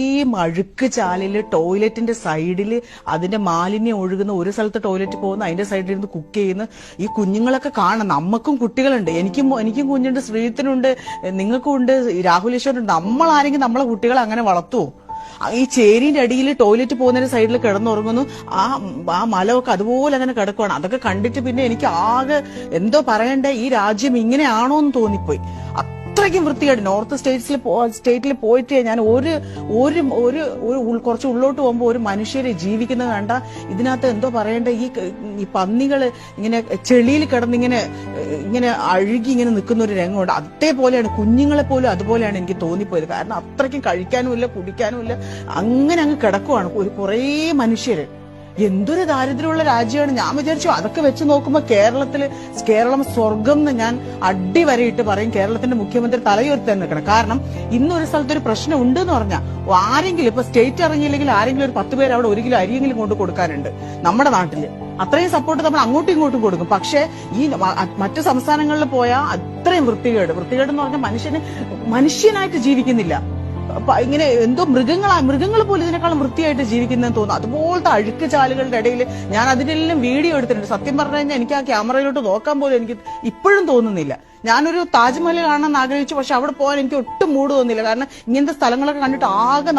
ഈ അഴുക്ക് ചാലില് ടോയ്ലറ്റിന്റെ സൈഡില് അതിന്റെ മാലിന്യം ഒഴുകുന്ന ഒരു സ്ഥലത്ത് ടോയ്ലറ്റ് പോകുന്ന അതിന്റെ സൈഡിൽ ഇരുന്ന് കുക്ക് ചെയ്യുന്ന ഈ കുഞ്ഞുങ്ങളൊക്കെ കാണാം. നമുക്കും കുട്ടികളുണ്ട്, എനിക്കും കുഞ്ഞുണ്ട്, ശ്രീത്തിനുണ്ട്, നിങ്ങൾക്കും ഉണ്ട്, രാഹുൽ ഈശ്വരുണ്ട്. നമ്മൾ ആരെങ്കിലും നമ്മളെ കുട്ടികളെ അങ്ങനെ വളർത്തുവോ? ഈ ചേരിന്റെ അടിയിൽ ടോയ്ലറ്റ് പോകുന്നതിന്റെ സൈഡിൽ കിടന്നുറങ്ങുന്നു, ആ മലമൊക്കെ അതുപോലെ അങ്ങനെ കിടക്കുവാണ്. അതൊക്കെ കണ്ടിട്ട് പിന്നെ എനിക്ക് ആകെ എന്തോ പറയണ്ടേ, ഈ രാജ്യം ഇങ്ങനെയാണോ എന്ന് തോന്നിപ്പോയി. അത്രയ്ക്കും വൃത്തിയായിട്ട് നോർത്ത് സ്റ്റേറ്റിൽ പോയിട്ട് ഞാൻ കുറച്ച് ഉള്ളോട്ട് പോകുമ്പോൾ ഒരു മനുഷ്യരെ ജീവിക്കുന്നത് കണ്ട ഇതിനകത്ത് എന്തോ പറയണ്ടേ, ഈ പന്നികള് ഇങ്ങനെ ചെളിയിൽ കിടന്നിങ്ങനെ അഴുകി ഇങ്ങനെ നിൽക്കുന്ന ഒരു രംഗമുണ്ട്. അതേപോലെയാണ് കുഞ്ഞുങ്ങളെ പോലും അതുപോലെയാണ് എനിക്ക് തോന്നിപ്പോയത്. കാരണം അത്രയ്ക്കും കഴിക്കാനും ഇല്ല, കുടിക്കാനും ഇല്ല, അങ്ങനെ അങ്ങ് കിടക്കുവാണ് കുറേ മനുഷ്യര്. എന്തൊരു ദാരിദ്ര്യമുള്ള രാജ്യമാണ്. ഞാൻ വിചാരിച്ചു അതൊക്കെ വെച്ച് നോക്കുമ്പോ കേരളം സ്വർഗം എന്ന് ഞാൻ അടിവരയിട്ട് പറയും. കേരളത്തിന്റെ മുഖ്യമന്ത്രി തലയുയർത്തി നിൽക്കണം. കാരണം ഇന്നൊരു സ്ഥലത്തൊരു പ്രശ്നം ഉണ്ട് എന്ന് പറഞ്ഞാൽ ആരെങ്കിലും ഇപ്പൊ സ്റ്റേറ്റ് ഇറങ്ങിയില്ലെങ്കിൽ ആരെങ്കിലും ഒരു 10 പേര് അവിടെ 1 കിലോ അരിയെങ്കിലും കൊണ്ട് കൊടുക്കാനുണ്ട്. നമ്മുടെ നാട്ടില് അത്രയും സപ്പോർട്ട് നമ്മൾ അങ്ങോട്ടും ഇങ്ങോട്ടും കൊടുക്കും. പക്ഷെ ഈ മറ്റു സംസ്ഥാനങ്ങളിൽ പോയാൽ അത്രയും വൃത്തികേട് എന്ന് പറഞ്ഞാൽ മനുഷ്യനായിട്ട് ജീവിക്കുന്നില്ല. ഇങ്ങനെ എന്തോ മൃഗങ്ങൾ പോലും ഇതിനേക്കാളും വൃത്തിയായിട്ട് ജീവിക്കുന്നതെന്ന് തോന്നുന്നു. അതുപോലത്തെ അഴുക്ക് ചാലുകളുടെ ഇടയിൽ ഞാൻ അതിനെല്ലാം വീഡിയോ എടുത്തിട്ടുണ്ട്. സത്യം പറഞ്ഞു കഴിഞ്ഞാൽ എനിക്ക് ആ ക്യാമറയിലോട്ട് നോക്കാൻ പോലും എനിക്ക് ഇപ്പോഴും തോന്നുന്നില്ല. ഞാനൊരു താജ്മഹൽ കാണാൻ ആഗ്രഹിച്ചു, പക്ഷെ അവിടെ പോകാൻ എനിക്ക് ഒട്ടും മൂഡ് തോന്നില്ല. കാരണം ഇങ്ങനത്തെ സ്ഥലങ്ങളൊക്കെ കണ്ടിട്ട് ആകെ